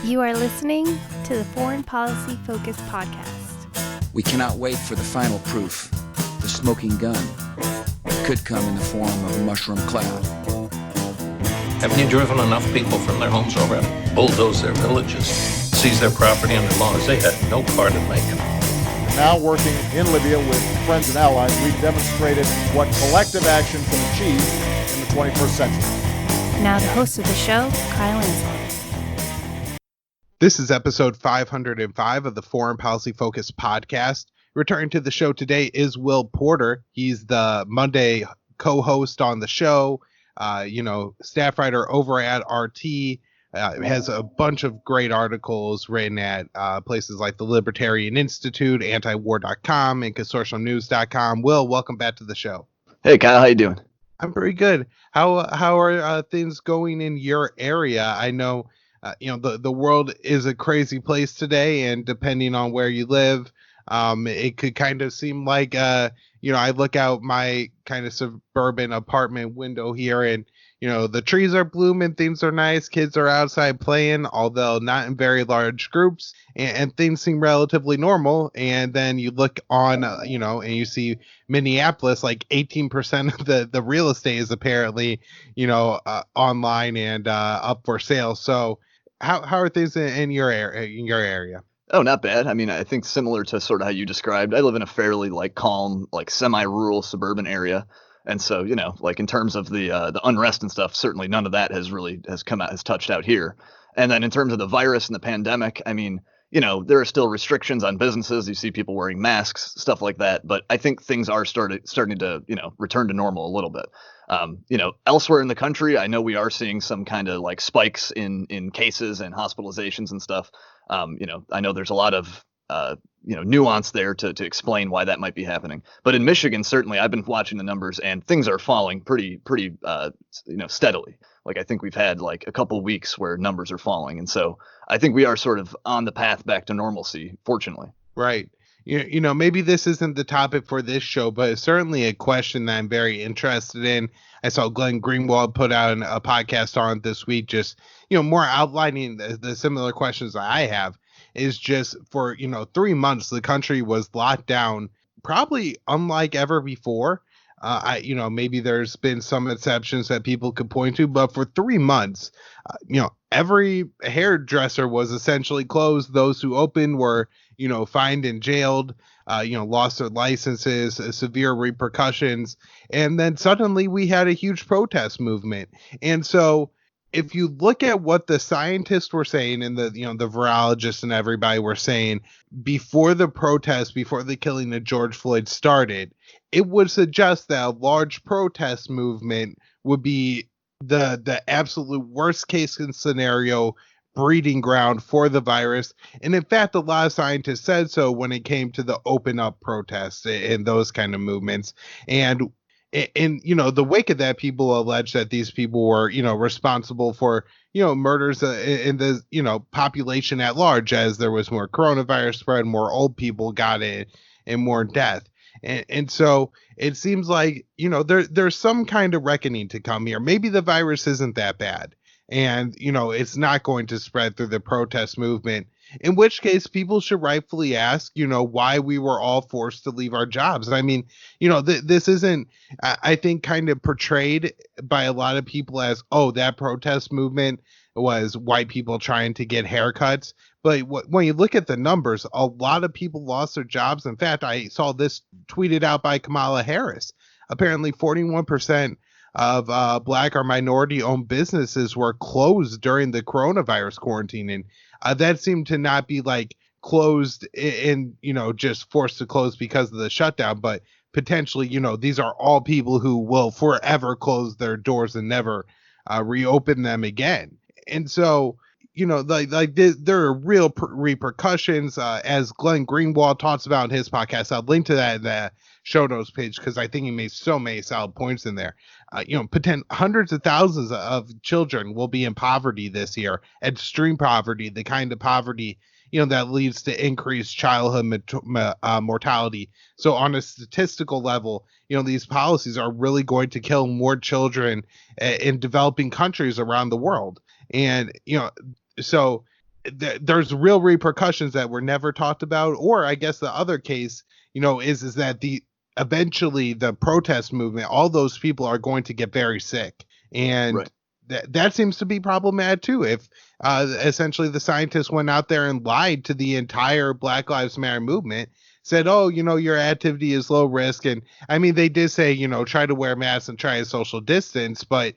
You are listening to the Foreign Policy Focus podcast. We cannot wait for the final proof. The smoking gun could come in the form of a mushroom cloud. Haven't you driven enough people from their homes already? Bulldoze their villages, seize their property under laws they had no part in making. Now working in Libya with friends and allies, we've demonstrated what collective action can achieve in the 21st century. Now the host of the show, Kyle Inslee. This is episode 505 of the Foreign Policy Focus podcast. Returning to the show today is Will Porter. He's the Monday co-host on the show, staff writer over at RT. Has a bunch of great articles written at places like the Libertarian Institute, antiwar.com, and consortiumnews.com. Will, welcome back to the show. Hey, Kyle, how you doing? I'm pretty good. How are things going in your area? I know, the world is a crazy place today, and depending on where you live, it could kind of seem like, I look out my kind of suburban apartment window here and, the trees are blooming, things are nice, kids are outside playing, although not in very large groups, and things seem relatively normal. And then you look on, and you see Minneapolis, like 18% of the real estate is apparently, online and up for sale. So how are things in your area? Oh, not bad. I mean, I think similar to sort of how you described, I live in a fairly calm, semi-rural suburban area. And so, in terms of the unrest and stuff, certainly none of that has touched out here. And then in terms of the virus and the pandemic, I mean, there are still restrictions on businesses. You see people wearing masks, stuff like that. But I think things are starting to, return to normal a little bit. Elsewhere in the country, I know we are seeing some kind of spikes in cases and hospitalizations and stuff. I know there's a lot of nuance there to explain why that might be happening. But in Michigan, certainly, I've been watching the numbers and things are falling pretty steadily. I think we've had a couple of weeks where numbers are falling. And so I think we are sort of on the path back to normalcy, fortunately. Right. Maybe this isn't the topic for this show, but it's certainly a question that I'm very interested in. I saw Glenn Greenwald put out a podcast on it this week, just, more outlining the similar questions that I have. Is just for, 3 months, the country was locked down, probably unlike ever before. Maybe there's been some exceptions that people could point to, but for 3 months, every hairdresser was essentially closed. Those who opened were, fined and jailed, lost their licenses, severe repercussions. And then suddenly we had a huge protest movement. And so if you look at what the scientists were saying and the virologists and everybody were saying before the protest, before the killing of George Floyd started, it would suggest that a large protest movement would be the absolute worst case scenario breeding ground for the virus. And in fact, a lot of scientists said so when it came to the open up protests and those kind of movements. And in the wake of that, people allege that these people were, responsible for, murders in the, population at large, as there was more coronavirus spread, more old people got it, and more death. And so it seems like, there's some kind of reckoning to come here. Maybe the virus isn't that bad and, it's not going to spread through the protest movement, in which case people should rightfully ask, why we were all forced to leave our jobs. I mean, this isn't, I think, kind of portrayed by a lot of people as, oh, that protest movement was white people trying to get haircuts. But when you look at the numbers, a lot of people lost their jobs. In fact, I saw this tweeted out by Kamala Harris. Apparently 41% of Black or minority-owned businesses were closed during the coronavirus quarantine. And that seemed to not be closed and, just forced to close because of the shutdown, but potentially, these are all people who will forever close their doors and never reopen them again. And so, there are real repercussions, as Glenn Greenwald talks about in his podcast. I'll link to that in the show notes page because I think he made so many solid points in there. Hundreds of thousands of children will be in poverty this year, extreme poverty, the kind of poverty, that leads to increased childhood mortality. So on a statistical level, these policies are really going to kill more children in developing countries around the world. And, so there's real repercussions that were never talked about. Or I guess the other case, is that eventually the protest movement, all those people are going to get very sick. And Right. that seems to be problematic too. If essentially the scientists went out there and lied to the entire Black Lives Matter movement, said, oh, your activity is low risk. And I mean, they did say, try to wear masks and try to social distance. But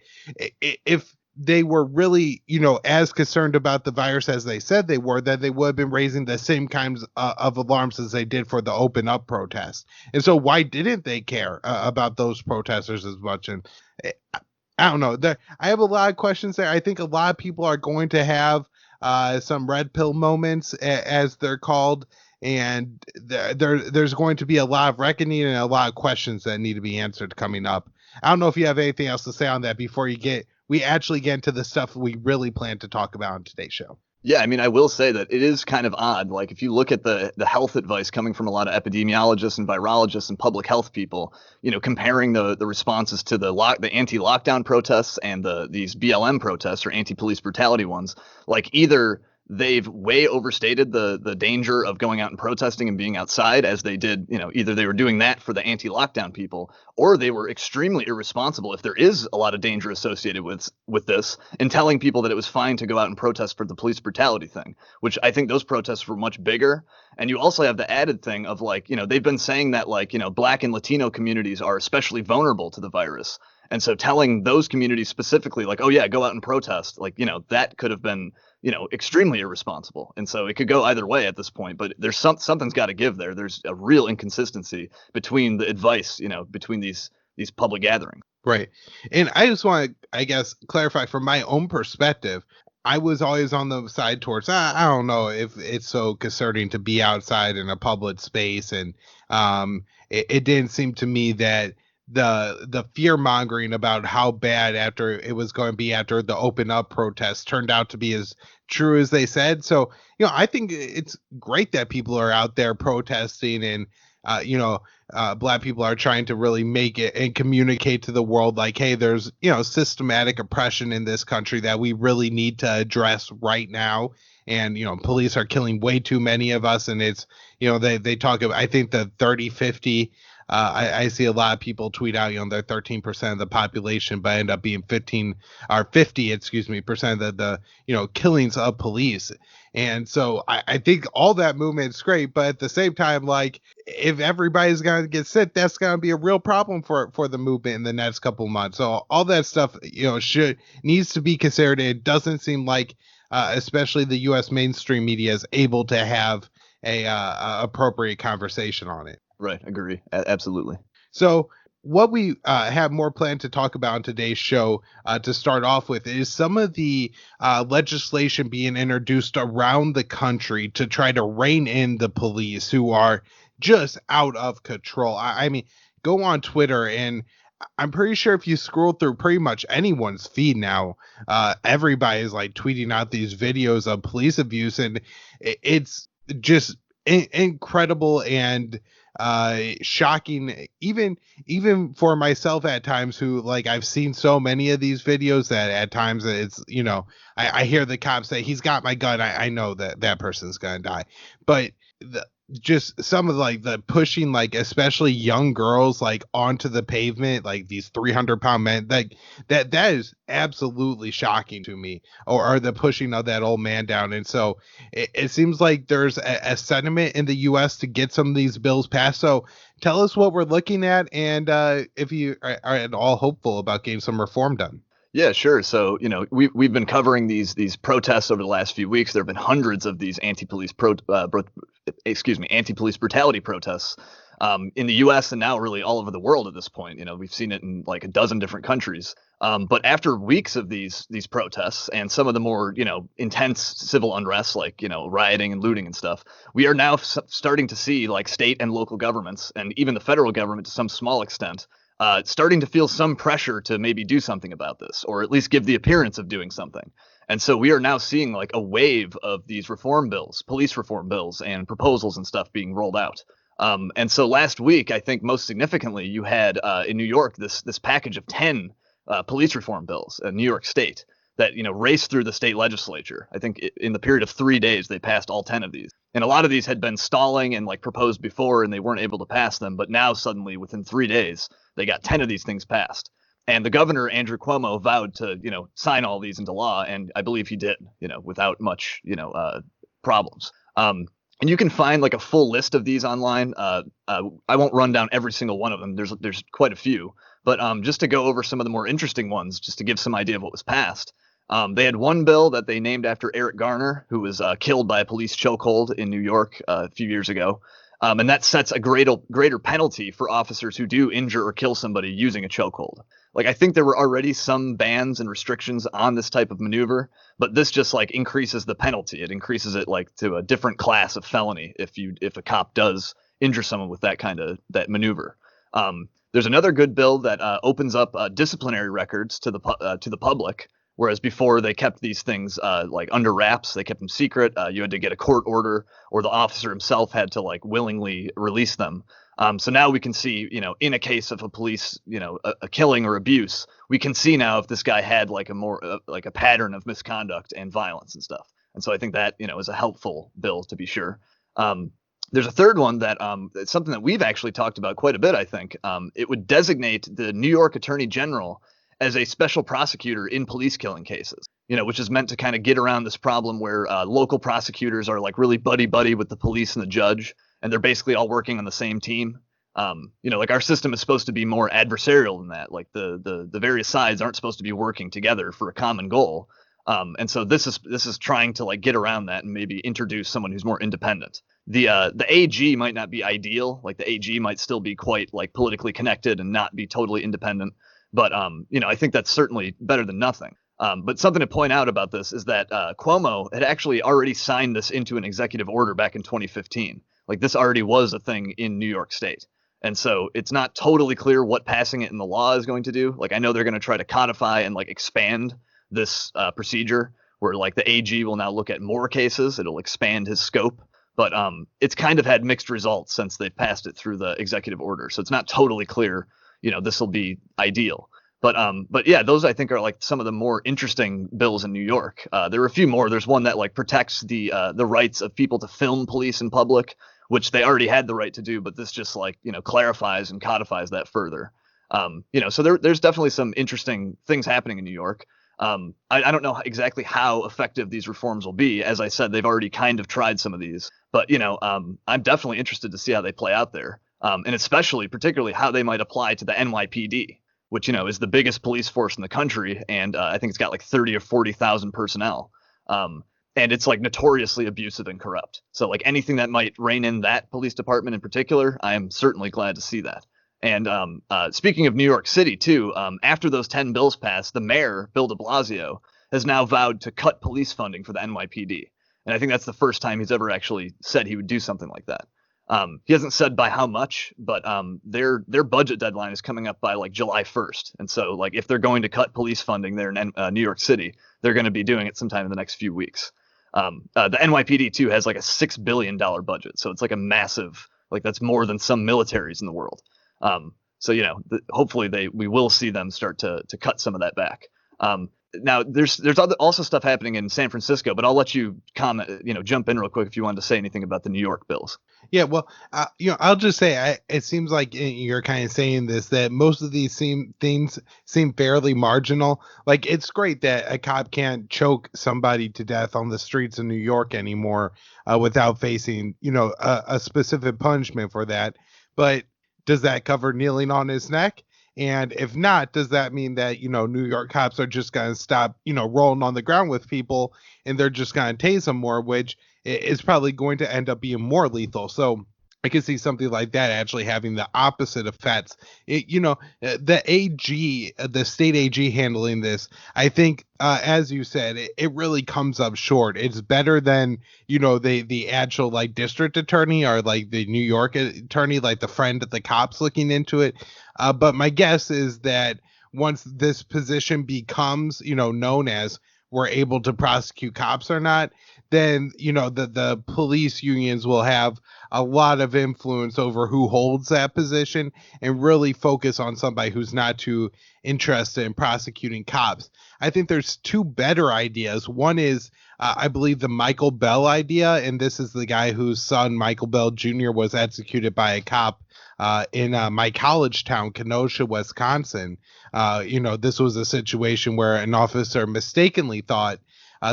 if they were really, as concerned about the virus as they said they were, that they would have been raising the same kinds of alarms as they did for the open up protest. And so why didn't they care about those protesters as much? And I don't know. I have a lot of questions there. I think a lot of people are going to have some red pill moments, as they're called. And there's going to be a lot of reckoning and a lot of questions that need to be answered coming up. I don't know if you have anything else to say on that before we actually get into the stuff we really plan to talk about on today's show. Yeah, I mean, I will say that it is kind of odd. Like, if you look at the health advice coming from a lot of epidemiologists and virologists and public health people, comparing the responses to the anti-lockdown protests and these BLM protests, or anti-police brutality ones, like either they've way overstated the danger of going out and protesting and being outside, as they did, either they were doing that for the anti-lockdown people, or they were extremely irresponsible, if there is a lot of danger associated with this, in telling people that it was fine to go out and protest for the police brutality thing, which I think those protests were much bigger. And you also have the added thing of they've been saying that Black and Latino communities are especially vulnerable to the virus. And so telling those communities specifically, oh yeah, go out and protest, that could have been, extremely irresponsible. And so it could go either way at this point, but there's something's got to give there. There's a real inconsistency between the advice, between these public gatherings. Right. And I just want to, I guess, clarify from my own perspective. I was always on the side towards, I don't know if it's so concerning to be outside in a public space. And it didn't seem to me that the fear mongering about how bad it was going to be after the open up protest turned out to be as true as they said. So, I think it's great that people are out there protesting, and Black people are trying to really make it and communicate to the world hey, there's, systematic oppression in this country that we really need to address right now. And, police are killing way too many of us. And it's, they talk about, I think the 30-50, I see a lot of people tweet out, they're 13% of the population, but end up being 50% of the killings of police. And so I think all that movement is great, but at the same time, if everybody's going to get sick, that's going to be a real problem for the movement in the next couple of months. So all that stuff, needs to be considered. It doesn't seem like, especially the U.S. mainstream media is able to have a appropriate conversation on it. Right. Agree. Absolutely. So what we have more planned to talk about on today's show to start off with is some of the legislation being introduced around the country to try to rein in the police who are just out of control. I mean, go on Twitter, and I'm pretty sure if you scroll through pretty much anyone's feed now, everybody is tweeting out these videos of police abuse, and it's just incredible and shocking, even for myself at times, who I've seen so many of these videos that at times it's I hear the cops say, he's got my gun, I know that person's gonna die. But just some of the pushing, especially young girls onto the pavement, these 300-pound men, that is absolutely shocking to me, or the pushing of that old man down. And so it seems like there's a sentiment in the U.S. to get some of these bills passed. So tell us what we're looking at, and if you are at all hopeful about getting some reform done. Yeah, sure. So, we've been covering these protests over the last few weeks. There have been hundreds of these anti-police brutality protests in the U.S. and now really all over the world at this point. We've seen it in a dozen different countries. But after weeks of these protests and some of the more, intense civil unrest, rioting and looting and stuff, we are now starting to see state and local governments, and even the federal government to some small extent, starting to feel some pressure to maybe do something about this, or at least give the appearance of doing something. And so we are now seeing a wave of these reform bills, police reform bills, and proposals and stuff being rolled out. And so last week, I think most significantly, you had in New York this package of 10 police reform bills in New York State that, raced through the state legislature. I think in the period of 3 days, they passed all 10 of these. And a lot of these had been stalling and like proposed before, and they weren't able to pass them. But now suddenly within 3 days, they got 10 of these things passed. And the governor, Andrew Cuomo, vowed to, sign all these into law. And I believe he did, without much, problems. And you can find like a full list of these online. I won't run down every single one of them. There's quite a few. But just to go over some of the more interesting ones, just to give some idea of what was passed. They had one bill that they named after Eric Garner, who was killed by a police chokehold in New York a few years ago. And that sets a greater penalty for officers who do injure or kill somebody using a chokehold. Like, I think there were already some bans and restrictions on this type of maneuver, but this just like increases the penalty. It increases it like to a different class of felony if a cop does injure someone with that maneuver. There's another good bill that opens up disciplinary records to the public. Whereas before they kept these things like under wraps, they kept them secret. You had to get a court order, or the officer himself had to like willingly release them. So now we can see, in a case of a police, a killing or abuse, we can see now if this guy had like a more like a pattern of misconduct and violence and stuff. And so I think that, is a helpful bill to be sure. There's a third one that it's something that we've actually talked about quite a bit. I think it would designate the New York Attorney General as a special prosecutor in police killing cases, which is meant to kind of get around this problem where local prosecutors are like really buddy with the police and the judge, and they're basically all working on the same team. Like our system is supposed to be more adversarial than that. Like the various sides aren't supposed to be working together for a common goal. And so this is trying to like get around that and maybe introduce someone who's more independent. The AG might not be ideal. Like the AG might still be quite like politically connected and not be totally independent. But, I think that's certainly better than nothing. But something to point out about this is that Cuomo had actually already signed this into an executive order back in 2015. Like this already was a thing in New York State. And so it's not totally clear what passing it in the law is going to do. Like I know they're going to try to codify and like expand this procedure where like the AG will now look at more cases. It'll expand his scope. But it's kind of had mixed results since they passed it through the executive order. So it's not totally clear this will be ideal. But yeah, those I think are like some of the more interesting bills in New York. There are a few more. There's one that like protects the rights of people to film police in public, which they already had the right to do. But this just like, clarifies and codifies that further. So there's definitely some interesting things happening in New York. I don't know exactly how effective these reforms will be. As I said, they've already kind of tried some of these. But, I'm definitely interested to see how they play out there. And particularly how they might apply to the NYPD, which, is the biggest police force in the country. And I think it's got like 30 or 40,000 personnel. And it's like notoriously abusive and corrupt. So like anything that might rein in that police department in particular, I am certainly glad to see that. And speaking of New York City, too, after those 10 bills passed, the mayor, Bill de Blasio, has now vowed to cut police funding for the NYPD. And I think that's the first time he's ever actually said he would do something like that. He hasn't said by how much, but their budget deadline is coming up by like July 1st. And so like if they're going to cut police funding there in New York City, they're going to be doing it sometime in the next few weeks. The NYPD, too, has like a $6 billion budget. So it's like a massive, like that's more than some militaries in the world. So, hopefully we will see them start to cut some of that back. Now there's also stuff happening in San Francisco, but I'll let you comment, jump in real quick if you wanted to say anything about the New York bills. Yeah, well, I'll just say it seems like you're kind of saying this, that most of these things seem fairly marginal. Like it's great that a cop can't choke somebody to death on the streets of New York anymore without facing, a specific punishment for that. But does that cover kneeling on his neck? And if not, does that mean that, New York cops are just going to stop, rolling on the ground with people and they're just going to tase them more, which is probably going to end up being more lethal. So I could see something like that actually having the opposite effects. The AG, the state AG handling this, I think, as you said, it really comes up short. It's better than, the actual like district attorney or like the New York attorney, like the friend of the cops looking into it. But my guess is that once this position becomes, known as we're able to prosecute cops or not, then, the police unions will have a lot of influence over who holds that position and really focus on somebody who's not too interested in prosecuting cops. I think there's two better ideas. One is, I believe, the Michael Bell idea, and this is the guy whose son, Michael Bell Jr., was executed by a cop in my college town, Kenosha, Wisconsin. This was a situation where an officer mistakenly thought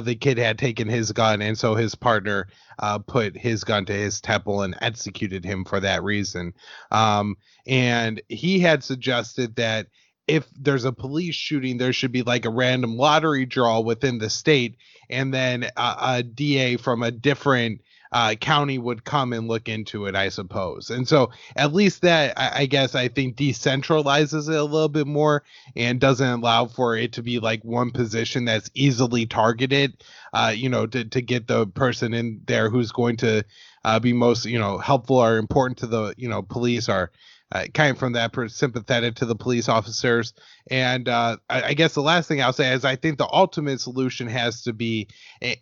the kid had taken his gun, and so his partner put his gun to his temple and executed him for that reason. And he had suggested that if there's a police shooting, there should be like a random lottery draw within the state, and then a DA from a different county would come and look into it, I suppose. And so at least that, I guess, I think decentralizes it a little bit more and doesn't allow for it to be like one position that's easily targeted, to get the person in there who's going to be most, helpful or important to the, police, or kind of from that sympathetic to the police officers. And I guess the last thing I'll say is I think the ultimate solution has to be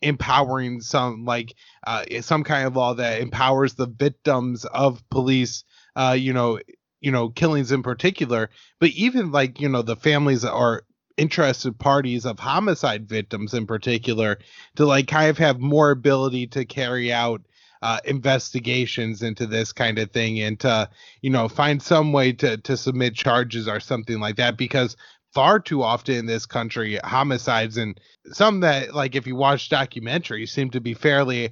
empowering some kind of law that empowers the victims of police, killings in particular, but even the families or interested parties of homicide victims in particular to kind of have more ability to carry out investigations into this kind of thing, and to find some way to submit charges or something like that, because far too often in this country, homicides, and some that, if you watch documentaries, seem to be fairly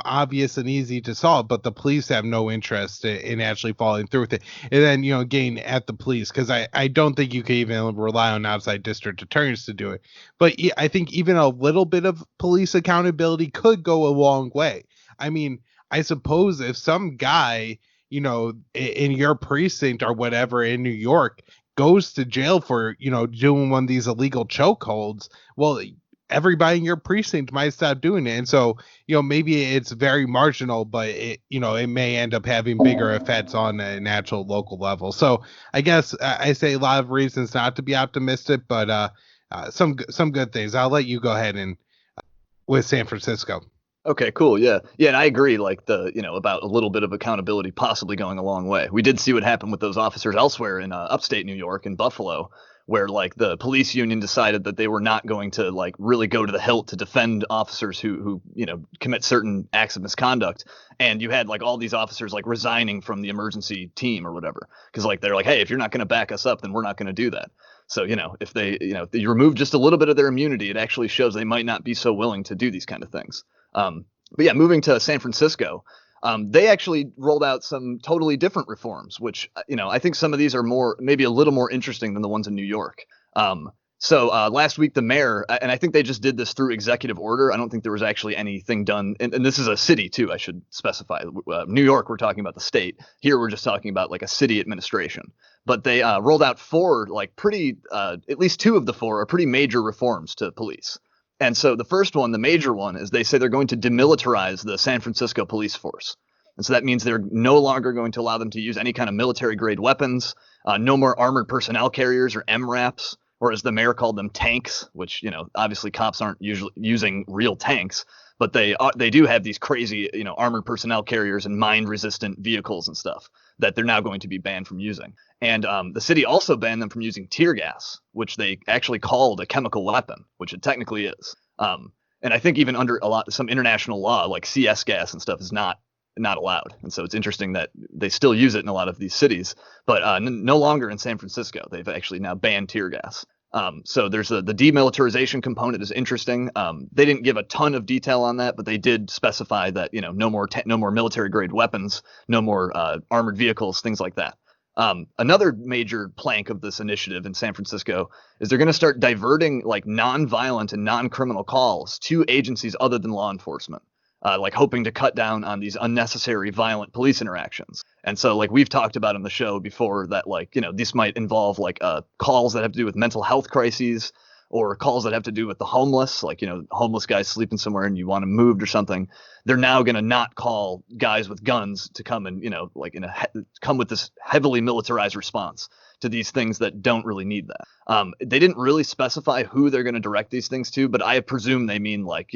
obvious and easy to solve, but the police have no interest in actually following through with it, and then getting at the police, because I don't think you can even rely on outside district attorneys to do it. But I think even a little bit of police accountability could go a long way. I mean, I suppose if some guy, in your precinct or whatever in New York goes to jail for, doing one of these illegal chokeholds, well, everybody in your precinct might stop doing it. And so, maybe it's very marginal, but it may end up having bigger effects on an actual local level. So I guess I say a lot of reasons not to be optimistic, but some good things. I'll let you go ahead and with San Francisco. Okay, cool. Yeah. And I agree, about a little bit of accountability possibly going a long way. We did see what happened with those officers elsewhere in upstate New York, in Buffalo, where the police union decided that they were not going to really go to the hilt to defend officers who commit certain acts of misconduct. And you had all these officers resigning from the emergency team or whatever, because they're hey, if you're not going to back us up, then we're not going to do that. So, if they, if you remove just a little bit of their immunity, it actually shows they might not be so willing to do these kind of things. But yeah, moving to San Francisco, they actually rolled out some totally different reforms, which, I think some of these are maybe a little more interesting than the ones in New York. So last week, the mayor, and I think they just did this through executive order. I don't think there was actually anything done. And this is a city, too, I should specify. New York, we're talking about the state. Here, we're just talking about a city administration. But they rolled out four, at least two of the four are pretty major reforms to police. And so the first one, the major one, is they say they're going to demilitarize the San Francisco police force. And so that means they're no longer going to allow them to use any kind of military-grade weapons, no more armored personnel carriers or MRAPs, or as the mayor called them, tanks, which, obviously cops aren't usually using real tanks, but they do have these crazy, armored personnel carriers and mine-resistant vehicles and stuff that they're now going to be banned from using. And the city also banned them from using tear gas, which they actually called a chemical weapon, which it technically is. And I think even under some international law, like CS gas and stuff, is not allowed. And so it's interesting that they still use it in a lot of these cities, but no longer in San Francisco. They've actually now banned tear gas. So there's the demilitarization component is interesting. They didn't give a ton of detail on that, but they did specify that, no more military grade weapons, no more armored vehicles, things like that. Another major plank of this initiative in San Francisco is they're going to start diverting non-violent and non-criminal calls to agencies other than law enforcement. Hoping to cut down on these unnecessary violent police interactions. And so we've talked about on the show before that this might involve calls that have to do with mental health crises, or calls that have to do with the homeless, homeless guys sleeping somewhere and you want them moved or something. They're now going to not call guys with guns to come and, come with this heavily militarized response to these things that don't really need that. They didn't really specify who they're going to direct these things to, but I presume they mean like,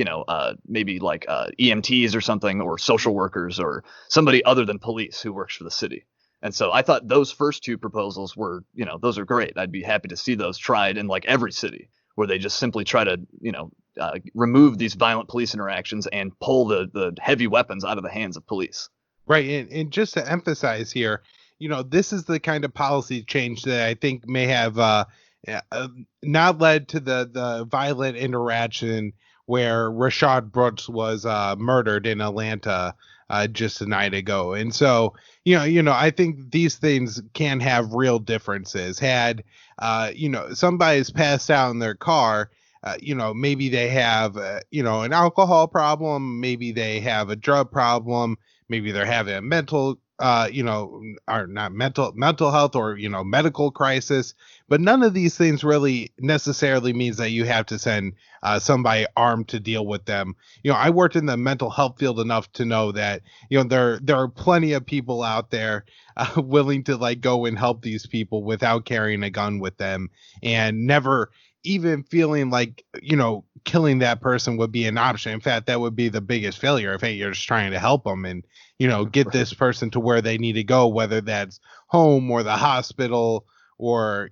maybe like EMTs or something, or social workers, or somebody other than police who works for the city. And so I thought those first two proposals were, those are great. I'd be happy to see those tried in like every city, where they just simply try to, remove these violent police interactions and pull the heavy weapons out of the hands of police. Right. And just to emphasize here, this is the kind of policy change that I think may have not led to the violent interaction where Rashad Brooks was murdered in Atlanta just a night ago. And so, I think these things can have real differences. Had, somebody's passed out in their car, maybe they have, an alcohol problem, maybe they have a drug problem, maybe they're having a mental health or, medical crisis, but none of these things really necessarily means that you have to send somebody armed to deal with them. I worked in the mental health field enough to know that, there are plenty of people out there willing to like go and help these people without carrying a gun with them, and never even feeling like, killing that person would be an option. In fact, that would be the biggest failure if, hey, you're just trying to help them and, get this person to where they need to go, whether that's home or the hospital or,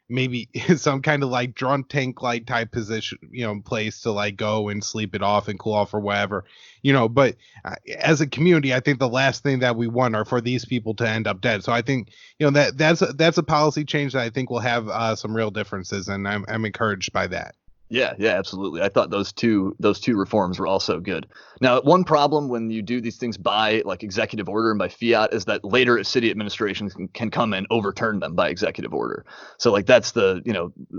maybe some kind of like drunk tank like type position, place to like go and sleep it off and cool off or whatever, but as a community, I think the last thing that we want are for these people to end up dead. So I think, that's a policy change that I think will have some real differences, and I'm encouraged by that. Yeah, absolutely. I thought those two reforms were also good. Now, one problem when you do these things by like executive order and by fiat is that later city administrations can come and overturn them by executive order. So like that's the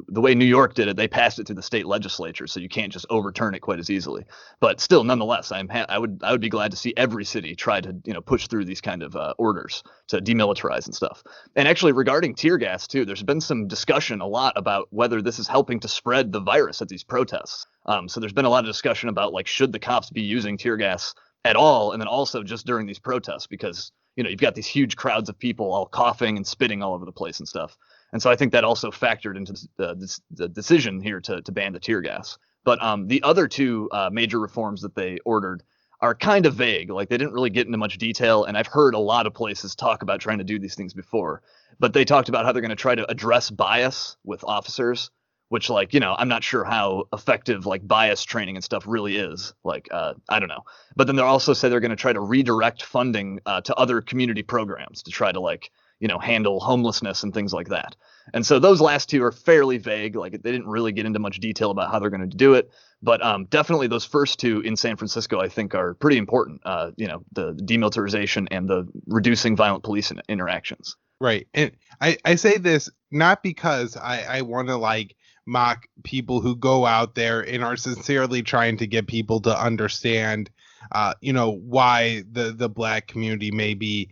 way New York did it. They passed it through the state legislature, so you can't just overturn it quite as easily. But still, nonetheless, I would be glad to see every city try to push through these kind of orders to demilitarize and stuff. And actually, regarding tear gas too, there's been some discussion a lot about whether this is helping to spread the virus at these protests. So there's been a lot of discussion about like, should the cops be using tear gas at all? And then also just during these protests, because, you've got these huge crowds of people all coughing and spitting all over the place and stuff. And so I think that also factored into the decision here to ban the tear gas. But the other two major reforms that they ordered are kind of vague. Like they didn't really get into much detail. And I've heard a lot of places talk about trying to do these things before, but they talked about how they're going to try to address bias with officers, which like, I'm not sure how effective like bias training and stuff really is. Like, I don't know. But then they also say they're going to try to redirect funding to other community programs to try to like, handle homelessness and things like that. And so those last two are fairly vague. Like they didn't really get into much detail about how they're going to do it. But definitely those first two in San Francisco, I think are pretty important. The demilitarization and the reducing violent police interactions. Right. And I say this not because I want to like mock people who go out there and are sincerely trying to get people to understand, why the Black community may be,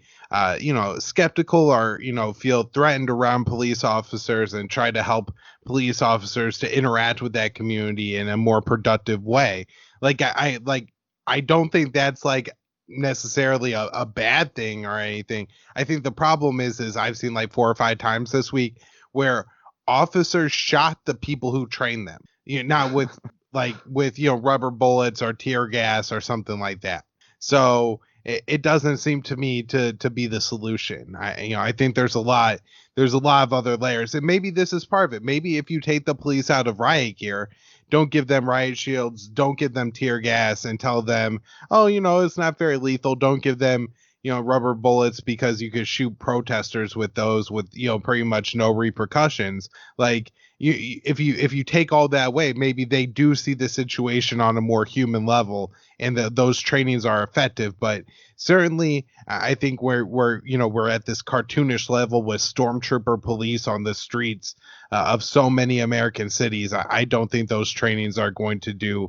skeptical or, feel threatened around police officers, and try to help police officers to interact with that community in a more productive way. Like, I don't think that's like necessarily a bad thing or anything. I think the problem is I've seen like 4 or 5 times this week where officers shot the people who trained them, not with rubber bullets or tear gas or something like that. So it doesn't seem to me to be the solution. I think there's a lot of other layers, and maybe this is part of it. Maybe if you take the police out of riot gear, don't give them riot shields, don't give them tear gas, and tell them, oh, it's not very lethal. Don't give them rubber bullets because you could shoot protesters with those with, pretty much no repercussions. Like if you take all that away, maybe they do see the situation on a more human level, and those trainings are effective. But certainly I think we're at this cartoonish level with stormtrooper police on the streets of so many American cities. I don't think those trainings are going to do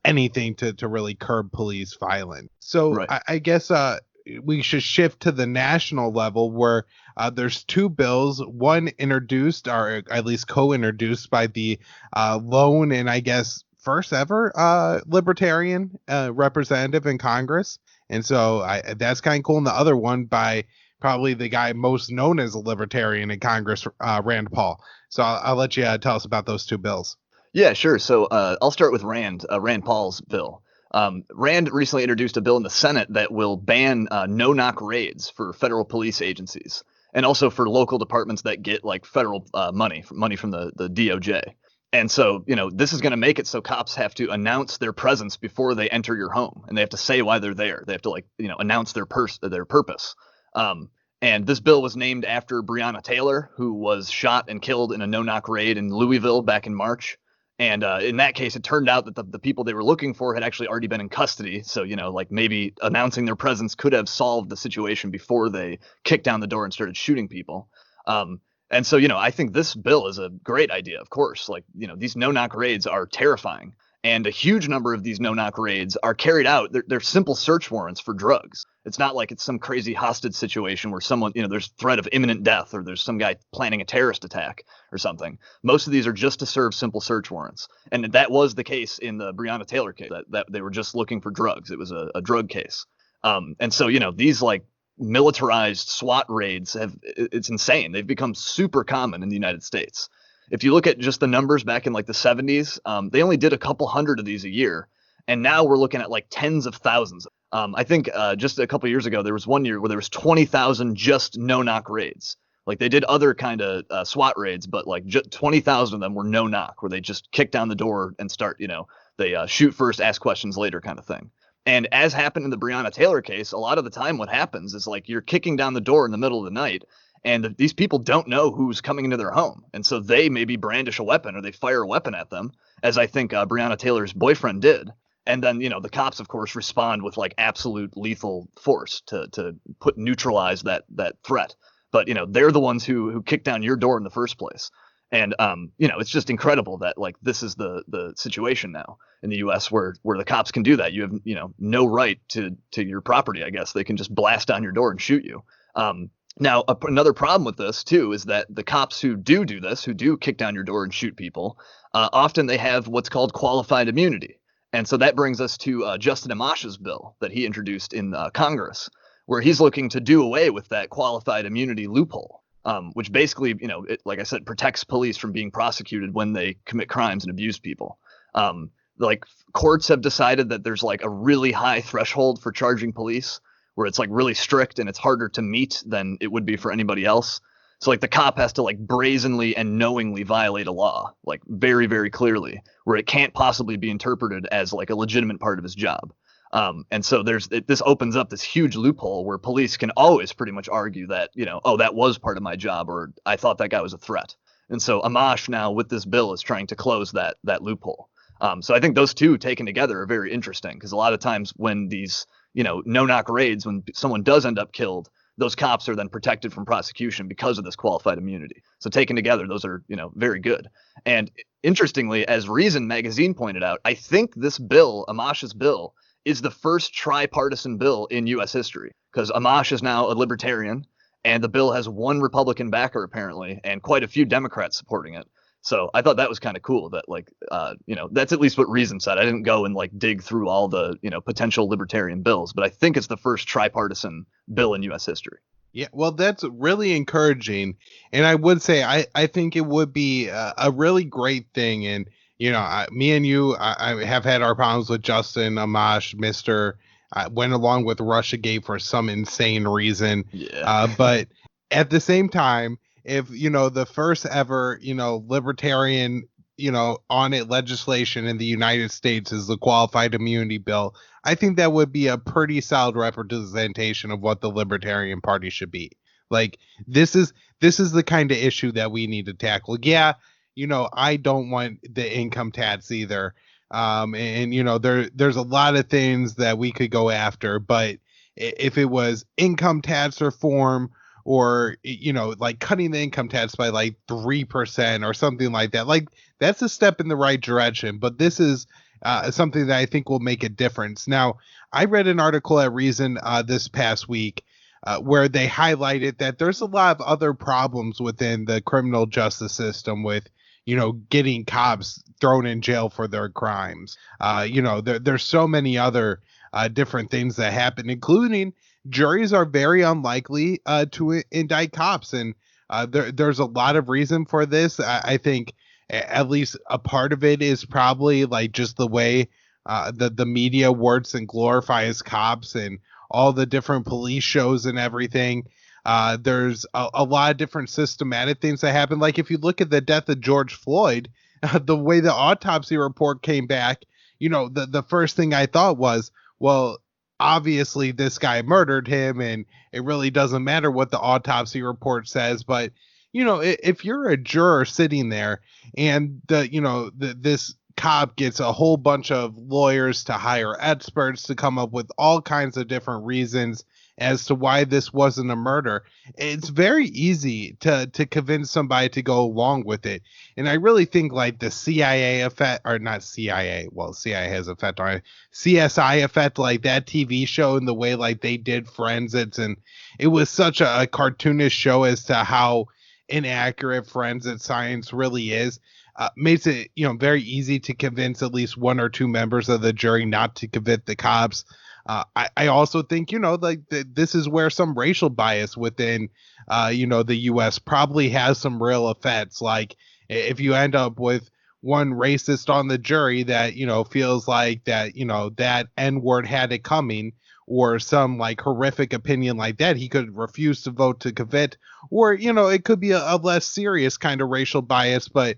anything to really curb police violence. So right. I guess we should shift to the national level, where there's 2 bills, one introduced, or at least co-introduced, by the lone and I guess first ever libertarian representative in Congress. And so that's kind of cool. And the other one by probably the guy most known as a libertarian in Congress, Rand Paul. So I'll let you tell us about those two bills. Yeah, sure. So I'll start with Rand Paul's bill. Rand recently introduced a bill in the Senate that will ban no-knock raids for federal police agencies and also for local departments that get like federal money from the DOJ. And so, this is going to make it so cops have to announce their presence before they enter your home, and they have to say why they're there. They have to announce their purpose. And this bill was named after Breonna Taylor, who was shot and killed in a no-knock raid in Louisville back in March. And in that case, it turned out that the people they were looking for had actually already been in custody. So, maybe announcing their presence could have solved the situation before they kicked down the door and started shooting people. And so, I think this bill is a great idea, of course. These no-knock raids are terrifying. And a huge number of these no-knock raids are carried out. They're simple search warrants for drugs. It's not like it's some crazy hostage situation where someone, there's threat of imminent death or there's some guy planning a terrorist attack or something. Most of these are just to serve simple search warrants. And that was the case in the Breonna Taylor case, that they were just looking for drugs. It was a drug case. And so, these militarized SWAT raids it's insane. They've become super common in the United States. If you look at just the numbers back in the 70s, they only did a couple hundred of these a year. And now we're looking at tens of thousands. I think just a couple years ago, there was one year where there was 20,000 just no-knock raids. They did other kind of SWAT raids, but just 20,000 of them were no-knock, where they just kick down the door and start, they shoot first, ask questions later kind of thing. And as happened in the Breonna Taylor case, a lot of the time what happens is you're kicking down the door in the middle of the night, and these people don't know who's coming into their home. And so they maybe brandish a weapon or they fire a weapon at them, as I think Breonna Taylor's boyfriend did. And then, the cops, of course, respond with absolute lethal force to neutralize that threat. But, they're the ones who kicked down your door in the first place. And, it's just incredible that this is the situation now in the U.S. where the cops can do that. You have, no right to your property, I guess. They can just blast down your door and shoot you. Now, another problem with this, too, is that the cops who do this, who do kick down your door and shoot people, often they have what's called qualified immunity. And so that brings us to Justin Amash's bill that he introduced in Congress, where he's looking to do away with that qualified immunity loophole, which basically, like I said, protects police from being prosecuted when they commit crimes and abuse people. Courts have decided that there's a really high threshold for charging police, where it's really strict and it's harder to meet than it would be for anybody else. So the cop has to brazenly and knowingly violate a law, very, very clearly, where it can't possibly be interpreted as a legitimate part of his job. And so this opens up this huge loophole where police can always pretty much argue that, oh, that was part of my job, or I thought that guy was a threat. And so Amash now with this bill is trying to close that loophole. So I think those two taken together are very interesting, because a lot of times when these no-knock raids, when someone does end up killed, those cops are then protected from prosecution because of this qualified immunity. So taken together, those are, very good. And interestingly, as Reason magazine pointed out, I think this bill, Amash's bill, is the first tripartisan bill in U.S. history, because Amash is now a libertarian, and the bill has one Republican backer apparently, and quite a few Democrats supporting it. So I thought that was kind of cool that that's at least what Reason said. I didn't go and dig through all the, potential libertarian bills, but I think it's the first tripartisan bill in U.S. history. Yeah, well, that's really encouraging. And I would say I think it would be a really great thing. And, me and you, I have had our problems with Justin, Amash, Mr. I went along with Russiagate for some insane reason. Yeah. But at the same time, if, the first ever, libertarian, on it legislation in the United States is the qualified immunity bill, I think that would be a pretty solid representation of what the Libertarian Party should be. This is the kind of issue that we need to tackle. Yeah, I don't want the income tax either. There's a lot of things that we could go after, but if it was income tax reform, or cutting the income tax by 3% or something like that, that's a step in the right direction. But this is something that I think will make a difference. Now, I read an article at Reason this past week where they highlighted that there's a lot of other problems within the criminal justice system with getting cops thrown in jail for their crimes. There's so many other different things that happen, including juries are very unlikely to indict cops. And there's a lot of reason for this. I think at least a part of it is probably like just the way the media works and glorifies cops and all the different police shows and everything. There's a lot of different systematic things that happen. Like if you look at the death of George Floyd, the way the autopsy report came back, the first thing I thought was, well, obviously this guy murdered him and it really doesn't matter what the autopsy report says. But, if you're a juror sitting there and this cop gets a whole bunch of lawyers to hire experts to come up with all kinds of different reasons as to why this wasn't a murder, it's very easy to convince somebody to go along with it. And I really think like the CIA effect, or not CIA, well, CIA has effect on it, CSI effect, like that TV show and the way like they did forensics, and it was such a cartoonish show as to how inaccurate forensic science really is. Makes it very easy to convince at least one or two members of the jury not to convict the cops. I also think this is where some racial bias within the U.S. probably has some real effects. Like if you end up with one racist on the jury that feels like that that N-word had it coming, or some like horrific opinion like that, he could refuse to vote to convict. Or it could be a less serious kind of racial bias, but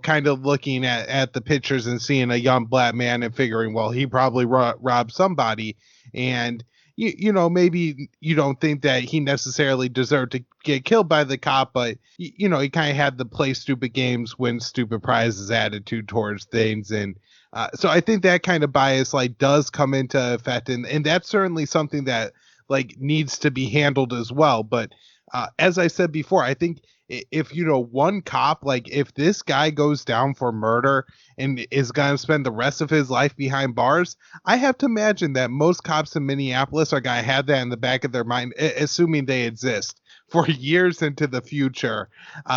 kind of looking at the pictures and seeing a young black man and figuring, well, he probably robbed somebody, and maybe you don't think that he necessarily deserved to get killed by the cop, but he kind of had the play stupid games, win stupid prizes attitude towards things. And so I think that kind of bias like does come into effect, and that's certainly something that like needs to be handled as well. But as I said before, I think if one cop, like if this guy goes down for murder and is going to spend the rest of his life behind bars, I have to imagine that most cops in Minneapolis are going to have that in the back of their mind, assuming they exist for years into the future,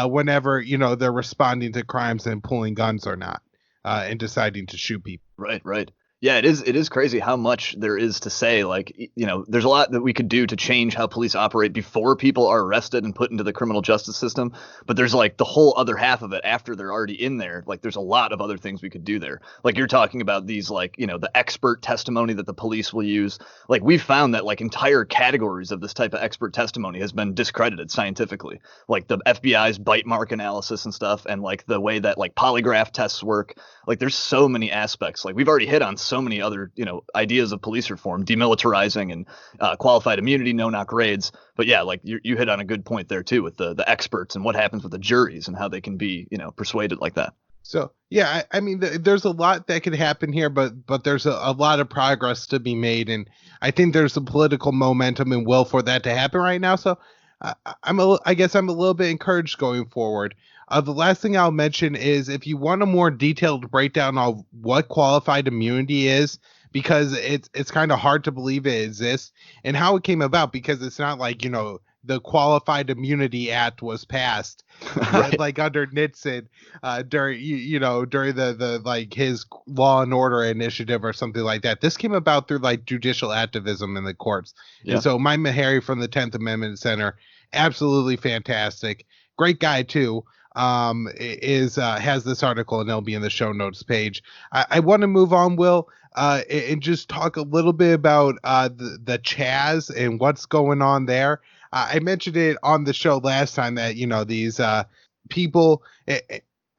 whenever they're responding to crimes and pulling guns or not, and deciding to shoot people. Right. Yeah, it is crazy how much there is to say. Like, there's a lot that we could do to change how police operate before people are arrested and put into the criminal justice system. But there's like the whole other half of it after they're already in there. Like, there's a lot of other things we could do there. Like you're talking about these, like, the expert testimony that the police will use. Like we've found that like entire categories of this type of expert testimony has been discredited scientifically. Like the FBI's bite mark analysis and stuff, and like the way that like polygraph tests work. Like there's so many aspects. Like we've already hit on so many other, ideas of police reform, demilitarizing and qualified immunity, no-knock raids. But yeah, like you hit on a good point there too with the experts and what happens with the juries and how they can be, persuaded like that. So, yeah, I mean, there's a lot that could happen here, but there's a lot of progress to be made. And I think there's a political momentum and will for that to happen right now. So I guess I'm a little bit encouraged going forward. The last thing I'll mention is if you want a more detailed breakdown of what qualified immunity is, because it's kind of hard to believe it exists, and how it came about, because it's not like, the Qualified Immunity Act was passed Right. like under Nixon during the like his Law and Order initiative or something like that. This came about through like judicial activism in the courts. Yeah. And so Mike Maharrey from the 10th Amendment Center, absolutely fantastic, great guy too. Has this article, and it'll be in the show notes page. I want to move on, Will, and just talk a little bit about the Chaz and what's going on there. I mentioned it on the show last time that these people.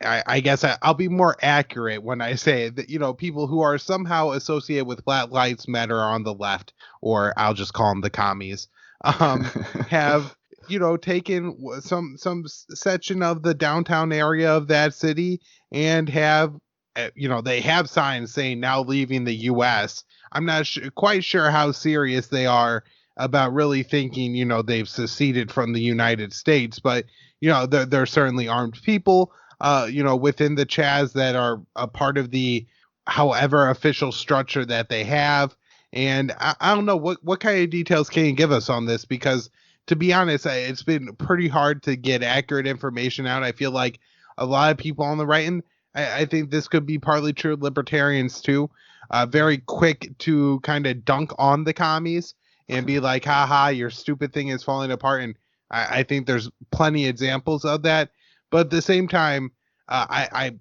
I guess I'll be more accurate when I say that people who are somehow associated with Black Lives Matter on the left, or I'll just call them the commies, have taken some section of the downtown area of that city and have they have signs saying now leaving the U.S. I'm not quite sure how serious they are about really thinking they've seceded from the United States, but they're certainly armed people within the Chaz that are a part of the however official structure that they have. And I don't know what kind of details can you give us on this, because to be honest, it's been pretty hard to get accurate information out. I feel like a lot of people on the right, and I think this could be partly true of libertarians too, very quick to kind of dunk on the commies and be like, haha, your stupid thing is falling apart. And I think there's plenty examples of that. But at the same time, I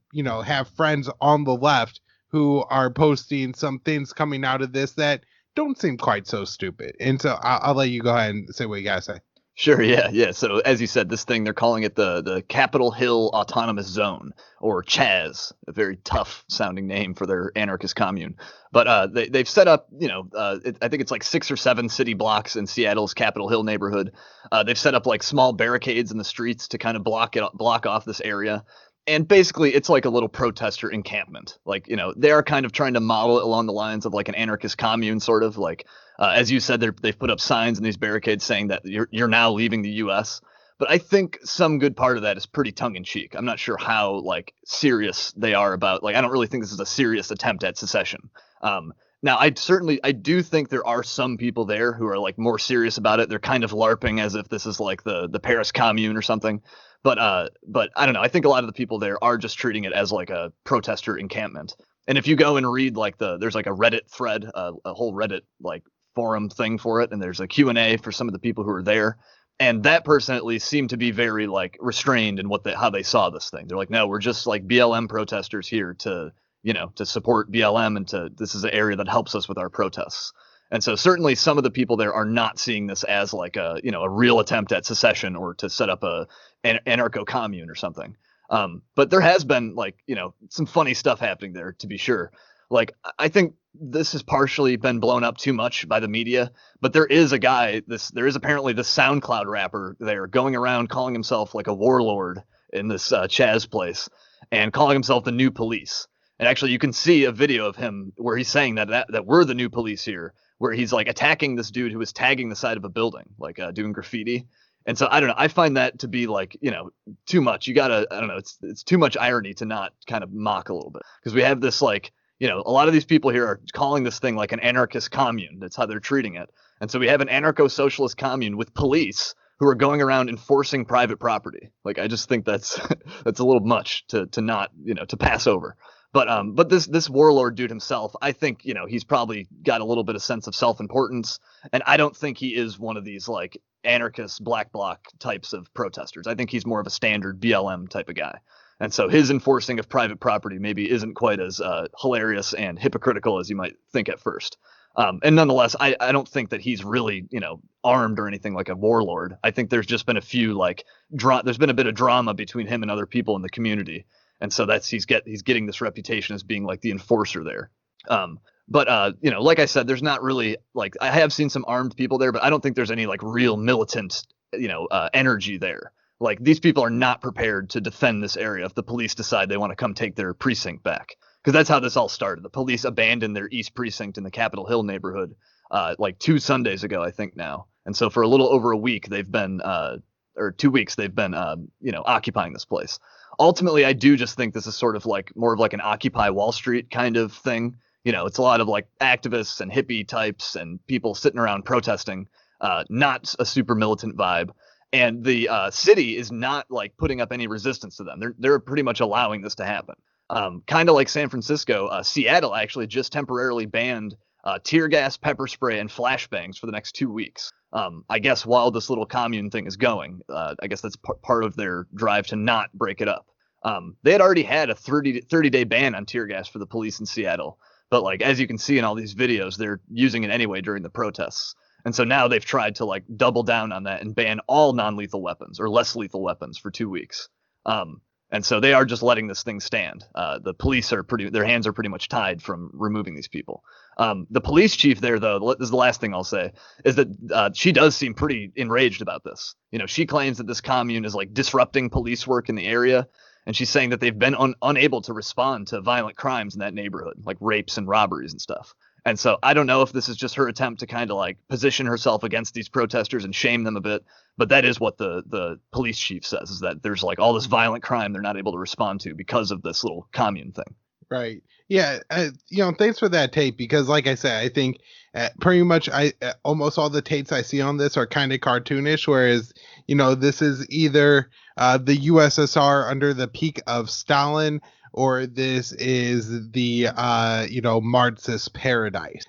have friends on the left who are posting some things coming out of this that don't seem quite so stupid. And so I'll let you go ahead and say what you gotta say. Sure, yeah. So as you said, this thing, they're calling it the Capitol Hill Autonomous Zone, or CHAZ, a very tough sounding name for their anarchist commune. But they've set up, I think it's like 6 or 7 city blocks in Seattle's Capitol Hill neighborhood. They've set up like small barricades in the streets to kind of block off this area. And basically, it's like a little protester encampment. Like, they are kind of trying to model it along the lines of like an anarchist commune, sort of like, as you said, they've put up signs in these barricades saying that you're now leaving the U.S. But I think some good part of that is pretty tongue in cheek. I'm not sure how like serious they are about, like, I don't really think this is a serious attempt at secession. Now, I do think there are some people there who are like more serious about it. They're kind of LARPing as if this is like the Paris Commune or something. But I don't know. I think a lot of the people there are just treating it as like a protester encampment. And if you go and read like there's like a Reddit thread, a whole Reddit like forum thing for it, and there's a Q&A for some of the people who are there. And that person at least seemed to be very like restrained in how they saw this thing. They're like, no, we're just like BLM protesters here to support BLM, and this is an area that helps us with our protests. And so certainly some of the people there are not seeing this as like a real attempt at secession or to set up an anarcho commune or something. But there has been like, some funny stuff happening there, to be sure. Like, I think this has partially been blown up too much by the media, but there is apparently this SoundCloud rapper there going around calling himself like a warlord in this CHAZ place and calling himself the new police. And actually you can see a video of him where he's saying that we're the new police here, where he's like attacking this dude who was tagging the side of a building, like doing graffiti. And so I don't know. I find that to be like, too much. You gotta, I don't know. It's too much irony to not kind of mock a little bit, because we have this like, a lot of these people here are calling this thing like an anarchist commune. That's how they're treating it. And so we have an anarcho-socialist commune with police who are going around enforcing private property. Like, I just think that's a little much to not, to pass over. But this warlord dude himself, I think, he's probably got a little bit of sense of self-importance. And I don't think he is one of these like anarchist black bloc types of protesters. I think he's more of a standard BLM type of guy. And so his enforcing of private property maybe isn't quite as hilarious and hypocritical as you might think at first. And nonetheless, I don't think that he's really, armed or anything like a warlord. I think there's just been a few there's been a bit of drama between him and other people in the community. And so he's getting this reputation as being like the enforcer there. But like I said, there's not really like, I have seen some armed people there, but I don't think there's any like real militant, energy there. Like, these people are not prepared to defend this area if the police decide they want to come take their precinct back. Because that's how this all started. The police abandoned their East Precinct in the Capitol Hill neighborhood like 2 Sundays ago, I think now. And so for a little over a week, they've been, or 2 weeks, they've been, occupying this place. Ultimately, I do just think this is sort of like more of like an Occupy Wall Street kind of thing. It's a lot of like activists and hippie types and people sitting around protesting, not a super militant vibe. And the city is not like putting up any resistance to them. They're pretty much allowing this to happen. Kind of like San Francisco, Seattle actually just temporarily banned tear gas, pepper spray, and flashbangs for the next 2 weeks. I guess while this little commune thing is going, I guess that's part of their drive to not break it up. They had already had a 30-day ban on tear gas for the police in Seattle. But like, as you can see in all these videos, they're using it anyway during the protests. And so now they've tried to like double down on that and ban all non-lethal weapons or less lethal weapons for 2 weeks. And so they are just letting this thing stand. The police their hands are pretty much tied from removing these people. The police chief there, though, this is the last thing I'll say, is that she does seem pretty enraged about this. She claims that this commune is like disrupting police work in the area. And she's saying that they've been unable to respond to violent crimes in that neighborhood, like rapes and robberies and stuff. And so I don't know if this is just her attempt to kind of like position herself against these protesters and shame them a bit. But that is what the police chief says, is that there's like all this violent crime they're not able to respond to because of this little commune thing. Right. Yeah. Thanks for that tape, because like I said, I think pretty much almost all the tapes I see on this are kind of cartoonish, whereas, this is either the USSR under the peak of Stalin, or this is the Marxist paradise,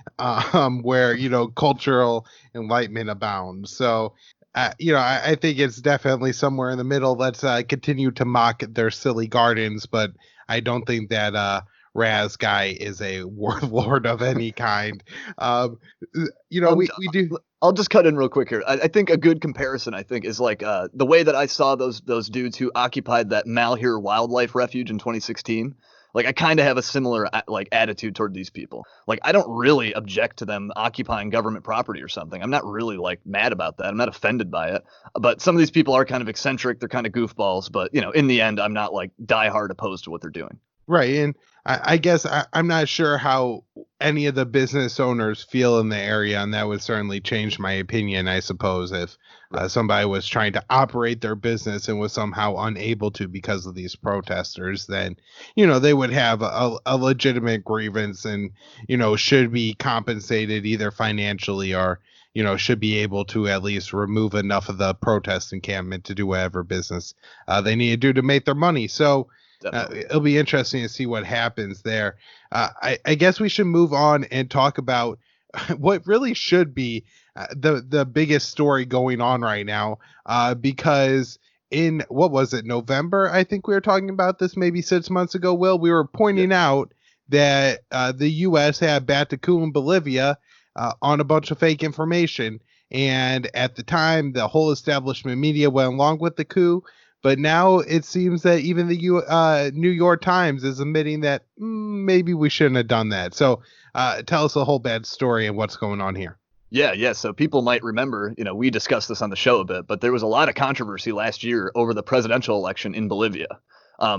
where cultural enlightenment abounds. So I think it's definitely somewhere in the middle. Let's continue to mock their silly gardens, but I don't think that Raz guy is a warlord of any kind. We do. I'll just cut in real quick here. I think a good comparison, is like the way that I saw those dudes who occupied that Malheur Wildlife Refuge in 2016. Like, I kind of have a similar attitude toward these people. Like, I don't really object to them occupying government property or something. I'm not really mad about that. I'm not offended by it. But some of these people are kind of eccentric. They're kind of goofballs. But in the end, I'm not diehard opposed to what they're doing. Right. And I guess I'm not sure how any of the business owners feel in the area, and that would certainly change my opinion, I suppose, if somebody was trying to operate their business and was somehow unable to because of these protesters. Then, they would have a legitimate grievance and, should be compensated either financially or, should be able to at least remove enough of the protest encampment to do whatever business they need to do to make their money. So, it'll be interesting to see what happens there. I guess we should move on and talk about what really should be the biggest story going on right now, because in, what was it, November? I think we were talking about this maybe 6 months ago, Will. We were pointing out that the U.S. had bat the coup in Bolivia on a bunch of fake information. And at the time, the whole establishment media went along with the coup. But now it seems that even the New York Times is admitting that maybe we shouldn't have done that. So tell us the whole bad story and what's going on here. Yeah. So people might remember, we discussed this on the show a bit, but there was a lot of controversy last year over the presidential election in Bolivia.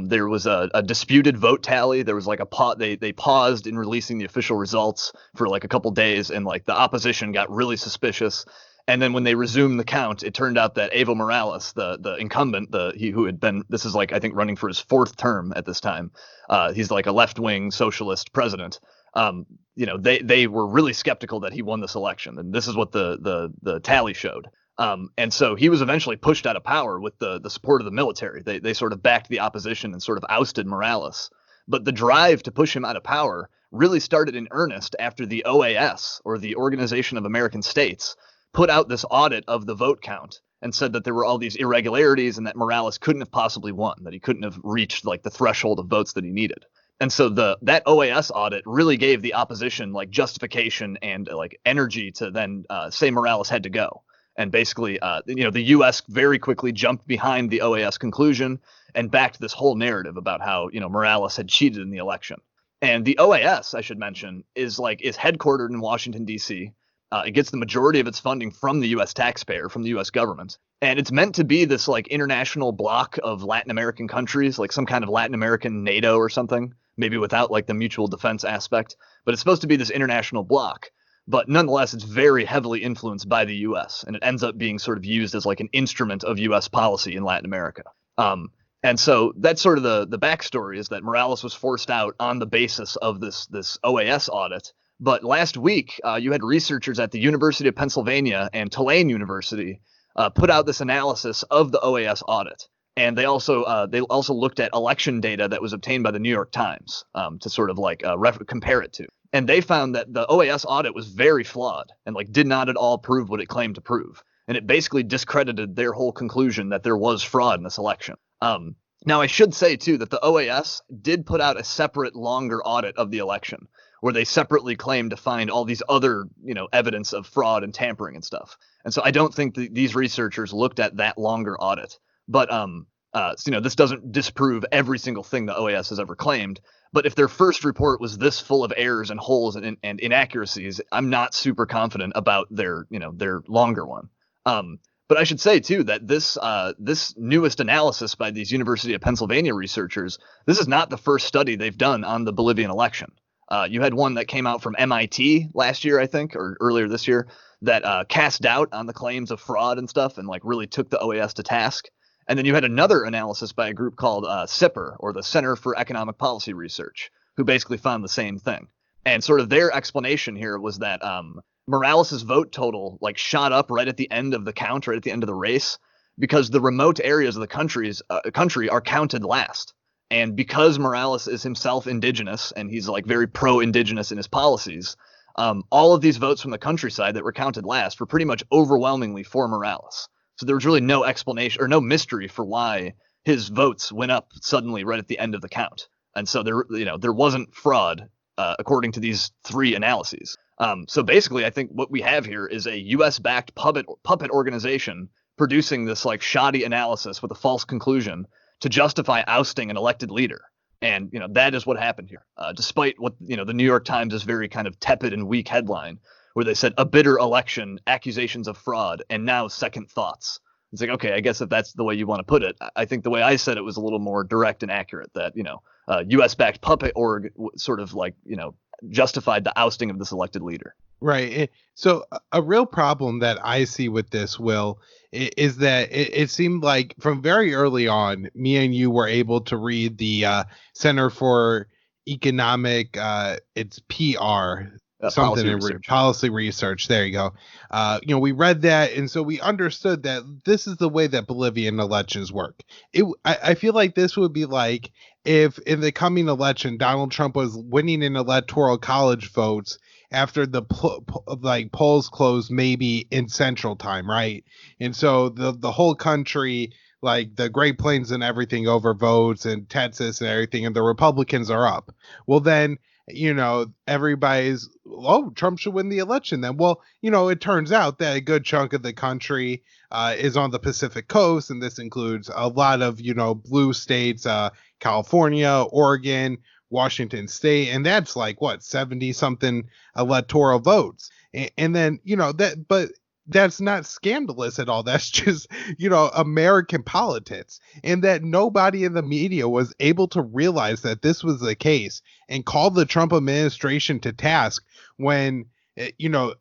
There was a disputed vote tally. There was they paused in releasing the official results for a couple days, and the opposition got really suspicious. And then when they resumed the count, it turned out that Evo Morales, the incumbent, who had been, this is I think running for his fourth term at this time. He's a left-wing socialist president. They were really skeptical that he won this election. And this is what the tally showed. And so he was eventually pushed out of power with the support of the military. They sort of backed the opposition and sort of ousted Morales. But the drive to push him out of power really started in earnest after the OAS, or the Organization of American States, put out this audit of the vote count and said that there were all these irregularities and that Morales couldn't have possibly won, that he couldn't have reached the threshold of votes that he needed. And so that OAS audit really gave the opposition justification and energy to then say Morales had to go. And basically, the U.S. very quickly jumped behind the OAS conclusion and backed this whole narrative about how, Morales had cheated in the election. And the OAS, I should mention, is headquartered in Washington, D.C. It gets the majority of its funding from the U.S. taxpayer, from the U.S. government. And it's meant to be this international bloc of Latin American countries, some kind of Latin American NATO or something, maybe without the mutual defense aspect. But it's supposed to be this international bloc. But nonetheless, it's very heavily influenced by the U.S. and it ends up being sort of used as an instrument of U.S. policy in Latin America. And so that's sort of the backstory, is that Morales was forced out on the basis of this OAS audit. But last week, you had researchers at the University of Pennsylvania and Tulane University put out this analysis of the OAS audit. And they also looked at election data that was obtained by the New York Times to sort of compare it to. And they found that the OAS audit was very flawed and did not at all prove what it claimed to prove. And it basically discredited their whole conclusion that there was fraud in this election. Now, I should say, too, that the OAS did put out a separate, longer audit of the election, where they separately claimed to find all these other, evidence of fraud and tampering and stuff. And so I don't think these researchers looked at that longer audit. But, this doesn't disprove every single thing the OAS has ever claimed. But if their first report was this full of errors and holes and inaccuracies, I'm not super confident about their longer one. But I should say, too, that this newest analysis by these University of Pennsylvania researchers, this is not the first study they've done on the Bolivian election. You had one that came out from MIT last year, I think, or earlier this year, that cast doubt on the claims of fraud and stuff and really took the OAS to task. And then you had another analysis by a group called CIPR, or the Center for Economic Policy Research, who basically found the same thing. And sort of their explanation here was that Morales's vote total shot up right at the end of the count, right at the end of the race, because the remote areas of the country are counted last. And because Morales is himself indigenous and he's like very pro-indigenous in his policies, all of these votes from the countryside that were counted last were pretty much overwhelmingly for Morales. So there was really no explanation or no mystery for why his votes went up suddenly right at the end of the count. And so there wasn't fraud according to these three analyses. So basically, I think what we have here is a U.S.-backed puppet organization producing this like shoddy analysis with a false conclusion to justify ousting an elected leader. And, that is what happened here, despite what, the New York Times is very kind of tepid and weak headline where they said a bitter election, accusations of fraud, and now second thoughts. It's like, okay, I guess if that's the way you want to put it, I think the way I said it was a little more direct and accurate that, U.S.-backed puppet org sort of like, justified the ousting of this elected leader. Right. So a real problem that I see with this, Will, is that it seemed like from very early on, me and you were able to read the Center for Economic, it's PR, policy research. There you go. We read that. And so we understood that this is the way that Bolivian elections work. I feel like this would be like if in the coming election, Donald Trump was winning in electoral college votes after the polls closed maybe in Central Time, right? And so the whole country, like the Great Plains and everything, overvotes and Texas and everything, and the Republicans are up. Well, then, everybody's, Trump should win the election then. Well, it turns out that a good chunk of the country is on the Pacific coast, and this includes a lot of, blue states, California, Oregon, Washington State, and that's like 70 something electoral votes. And then, but that's not scandalous at all. That's just, American politics, and that nobody in the media was able to realize that this was the case and call the Trump administration to task when,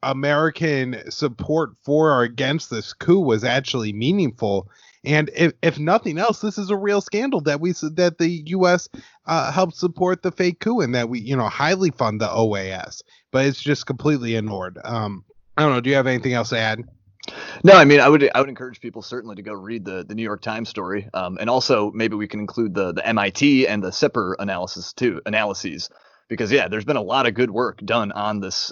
American support for or against this coup was actually meaningful. And if nothing else, this is a real scandal that the U.S. Helped support the fake coup and that we, highly fund the OAS, but it's just completely ignored. I don't know. Do you have anything else to add? No, I mean, I would encourage people certainly to go read the New York Times story, and also maybe we can include the MIT and the SIPR analyses, because there's been a lot of good work done on this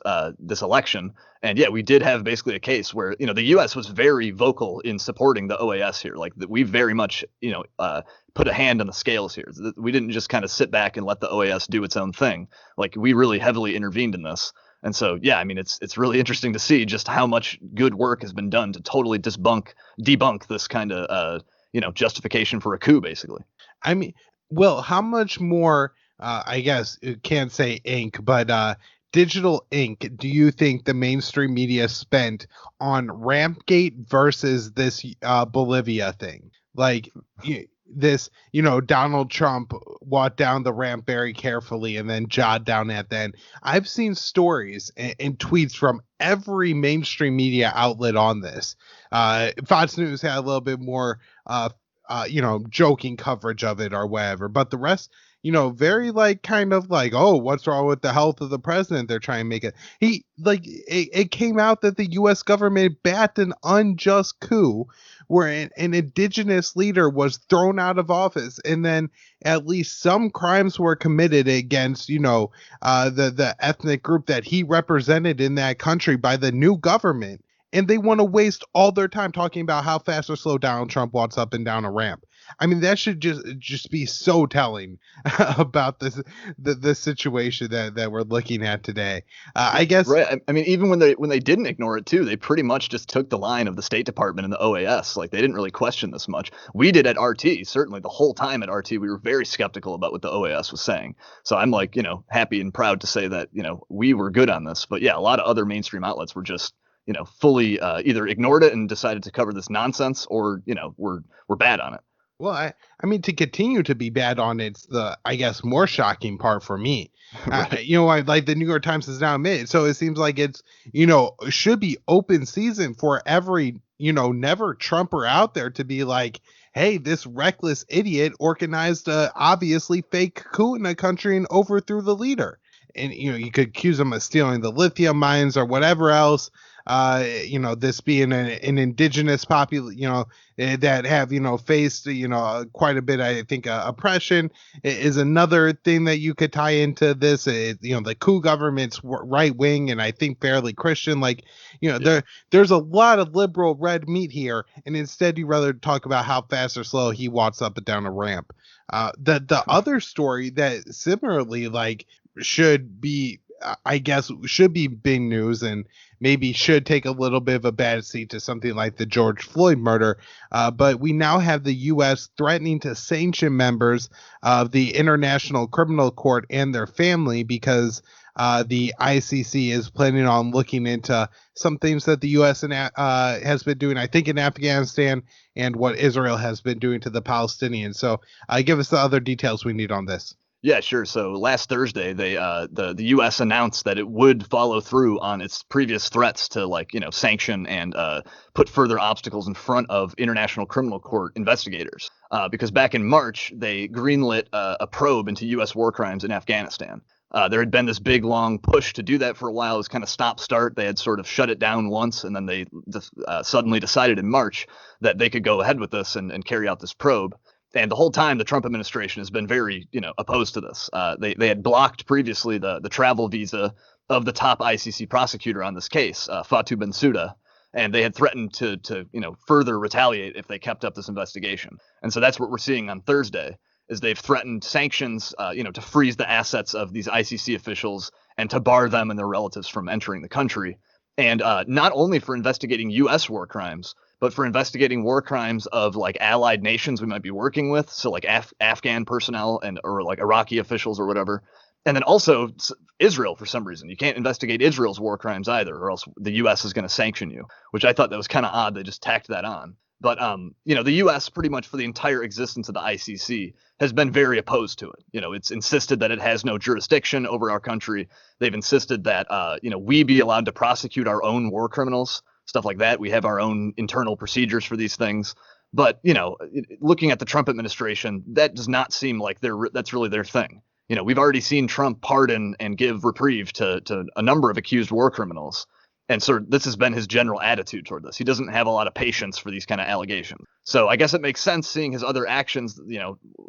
election, and we did have basically a case where the U.S. was very vocal in supporting the OAS here, like that we very much put a hand on the scales here. We didn't just kind of sit back and let the OAS do its own thing. Like we really heavily intervened in this. And so, I mean, it's really interesting to see just how much good work has been done to totally debunk this kind of, justification for a coup, basically. I mean, well, how much more, I guess you can't say ink, but digital ink do you think the mainstream media spent on Rampgate versus this Bolivia thing? Like, this, Donald Trump walked down the ramp very carefully and then jotted down at the end. I've seen stories and tweets from every mainstream media outlet on this. Fox News had a little bit more, joking coverage of it or whatever, but the rest, very kind of like, oh, what's wrong with the health of the president? They're trying to make it. It came out that the U.S. government backed an unjust coup where an indigenous leader was thrown out of office, and then at least some crimes were committed against, the ethnic group that he represented in that country by the new government. And they want to waste all their time talking about how fast or slow Donald Trump walks up and down a ramp. I mean, that should just be so telling about the situation that we're looking at today. I guess. Right. I mean, even when they didn't ignore it too, they pretty much just took the line of the State Department and the OAS. Like they didn't really question this much. We did at RT. Certainly the whole time at RT, we were very skeptical about what the OAS was saying. So I'm like, happy and proud to say that, we were good on this. But a lot of other mainstream outlets were just, fully either ignored it and decided to cover this nonsense or, we're bad on it. Well, I mean, to continue to be bad on it's the, I guess, more shocking part for me. Right. Like the New York Times has now admitted. So it seems like it's, should be open season for every, never Trumper out there to be like, hey, this reckless idiot organized a obviously fake coup in a country and overthrew the leader. And, you could accuse him of stealing the lithium mines or whatever else. this being an indigenous that have, faced, quite a bit, I think, oppression is another thing that you could tie into this. The coup government's right wing and I think fairly Christian. Like, there's a lot of liberal red meat here, and instead you rather talk about how fast or slow he walks up and down a ramp. The other story that similarly should be, I guess, should be big news and maybe should take a little bit of a bad seat to something like the George Floyd murder. But we now have the U.S. threatening to sanction members of the International Criminal Court and their family because the ICC is planning on looking into some things that the U.S. has been doing, I think, in Afghanistan and what Israel has been doing to the Palestinians. So give us the other details we need on this. Yeah, sure. So last Thursday, the U.S. announced that it would follow through on its previous threats to sanction and put further obstacles in front of International Criminal Court investigators. Because back in March, they greenlit a probe into U.S. war crimes in Afghanistan. There had been this big, long push to do that for a while. It was kind of stop-start. They had sort of shut it down once, and then they suddenly decided in March that they could go ahead with this and carry out this probe. And the whole time, the Trump administration has been very, opposed to this. They had blocked previously the travel visa of the top ICC prosecutor on this case, Fatou Bensouda, and they had threatened to further retaliate if they kept up this investigation. And so that's what we're seeing on Thursday, is they've threatened sanctions, to freeze the assets of these ICC officials and to bar them and their relatives from entering the country. And not only for investigating U.S. war crimes, but for investigating war crimes of allied nations we might be working with. So Afghan personnel or Iraqi officials or whatever. And then also Israel, for some reason. You can't investigate Israel's war crimes either, or else the U.S. is going to sanction you, which I thought that was kind of odd. They just tacked that on. But, the U.S. pretty much for the entire existence of the ICC has been very opposed to it. It's insisted that it has no jurisdiction over our country. They've insisted that, we be allowed to prosecute our own war criminals, stuff like that. We have our own internal procedures for these things. But, looking at the Trump administration, that does not seem like that's really their thing. We've already seen Trump pardon and give reprieve to a number of accused war criminals. And so this has been his general attitude toward this. He doesn't have a lot of patience for these kind of allegations. So I guess it makes sense seeing his other actions,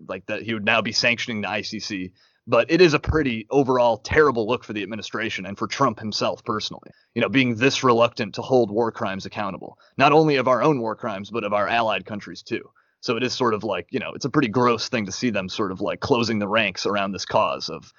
like that he would now be sanctioning the ICC. But it is a pretty overall terrible look for the administration and for Trump himself personally, being this reluctant to hold war crimes accountable, not only of our own war crimes, but of our allied countries, too. So it is sort of it's a pretty gross thing to see them sort of closing the ranks around this cause of,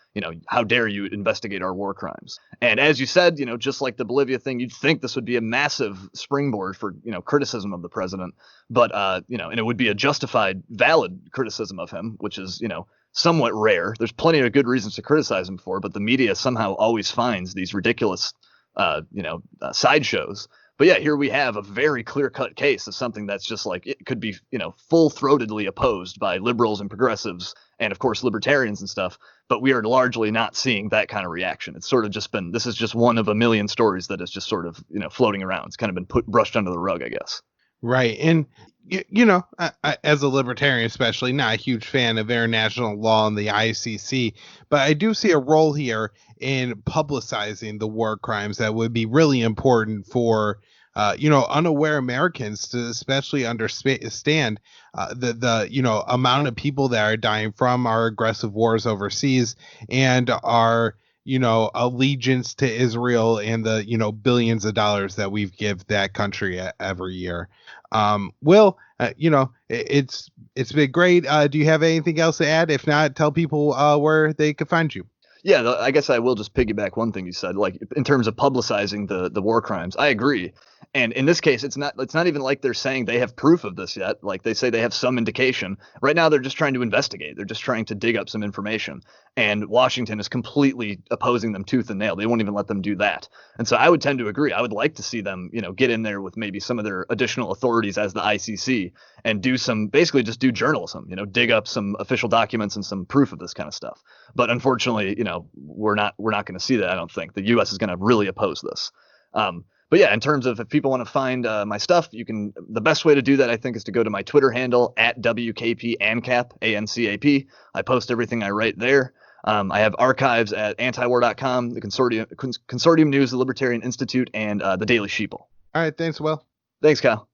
how dare you investigate our war crimes? And as you said, just like the Bolivia thing, you'd think this would be a massive springboard for, criticism of the president. But, and it would be a justified, valid criticism of him, which is, somewhat rare. There's plenty of good reasons to criticize him for, but the media somehow always finds these ridiculous, sideshows. But yeah, here we have a very clear-cut case of something that's just it could be, full-throatedly opposed by liberals and progressives and, of course, libertarians and stuff. But we are largely not seeing that kind of reaction. It's sort of just been, this is just one of a million stories that is just sort of, floating around. It's kind of been brushed under the rug, I guess. Right. And, I, as a libertarian, especially, not a huge fan of international law and the ICC, but I do see a role here in publicizing the war crimes that would be really important for, unaware Americans to especially understand the amount of people that are dying from our aggressive wars overseas and our allegiance to Israel and the, billions of dollars that we've give that country every year. Will, it's been great. Do you have anything else to add? If not, tell people where they could find you. Yeah, I guess I will just piggyback one thing you said, in terms of publicizing the war crimes. I agree. And in this case, it's not even like they're saying they have proof of this yet. They say they have some indication. Right now, they're just trying to investigate. They're just trying to dig up some information. And Washington is completely opposing them tooth and nail. They won't even let them do that. And so I would tend to agree. I would like to see them, get in there with maybe some of their additional authorities as the ICC and basically just do journalism, dig up some official documents and some proof of this kind of stuff. But unfortunately, we're not going to see that. I don't think the U.S. is going to really oppose this. But yeah, in terms of if people want to find my stuff, the best way to do that, I think, is to go to my Twitter handle @WKPANCAP, ANCAP. I post everything I write there. I have archives at antiwar.com, the Consortium News, the Libertarian Institute, and the Daily Sheeple. All right. Thanks, Will. Thanks, Kyle.